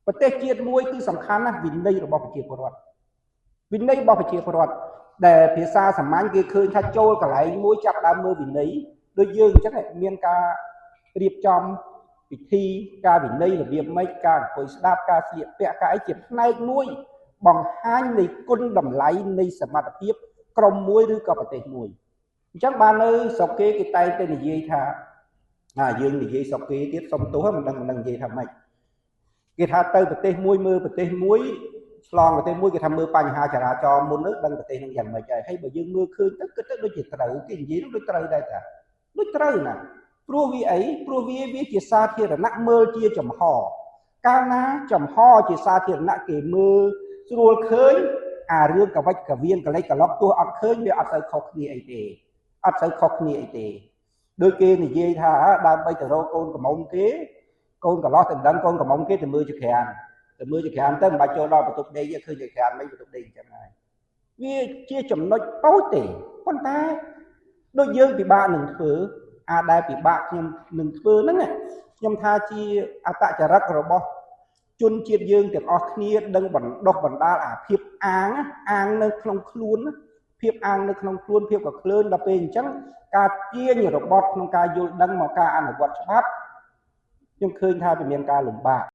ประเทศជាតិមួយគឺសំខាន់ណាស់វិន័យរបស់ប្រជាពលរដ្ឋវិន័យរបស់ប្រជាពលរដ្ឋដែលភាសាសាមញ្ញគេឃើញថាចូលកន្លែងមួយចាប់ដើមមើលវិន័យដូចយើងអញ្ចឹងមានការរៀបចំពិធីការវិន័យរបៀបម៉េចការអង្គុយស្ដាប់ការស្លៀកពាក់ការអីជាផ្នែកមួយបង្ហាញនៃគុណតម្លៃនៃសមត្ថភាពក្រុមមួយឬក៏ប្រទេសមួយអញ្ចឹងបាននៅស្រុកគេតែងតែនិយាយថាយើងនិយាយស្រុកគេទៀតសុំទោសមិនដឹងនិយាយថាម៉េចគេថាទៅប្រទេសមួយមើលប្រទេសមួយឆ្លងប្រទេសមួយគេថាមើលបញ្ហាចរាចរណ៍មុននឹងដឹងប្រទេសនឹងយ៉ាងម៉េចហើយបើយើងមើលឃើញទៅគិតទៅដូចជាត្រូវគេនិយាយនោះដូចត្រូវដែរតាដូចត្រូវណាព្រោះវាអីព្រោះវាជាសាធារណៈមើលជាចំហកាលណាចំហជាសាធារណៈគេមើលស្រួលឃើញអារឿងកវិចកវៀនកលិចកឡុកទោះអត់ឃើញវាអត់ទៅខុសគ្នាអីទេអត់ទៅខុសគ្នាអីទេដូចគេនិយាយថាដើម្បីទៅរកកូនកំមុំគេកូនកន្លោះទៅដឹងកូនកំមុំគេទៅមើលចក្រានទៅមើលចក្រានទៅមិនបាច់ចូលដល់បន្ទប់ដេកឃើញចក្រានមិនបន្ទប់ដេកអញ្ចឹងហើយវាជាចំណុចតូចទេប៉ុន្តែដូចយើងពិបាកនឹងធ្វើដែលពិបាកខ្ញុំនឹងធ្វើហ្នឹងខ្ញុំថាជាអត្តចរិតរបស់ជនជាតិយើងទាំងអស់គ្នាដឹងបណ្ដោះបណ្ដាលអាភាពអាងនៅក្នុងខ្លួនភាពអាងនៅក្នុងខ្លួនភាពកក្លឿនដល់ពេលអញ្ចឹងការទាញរបត់ក្នុងការយល់ដឹងមកការអនុវត្តច្បាប់ខ្ញុំឃើញថាវាមានការលំបាក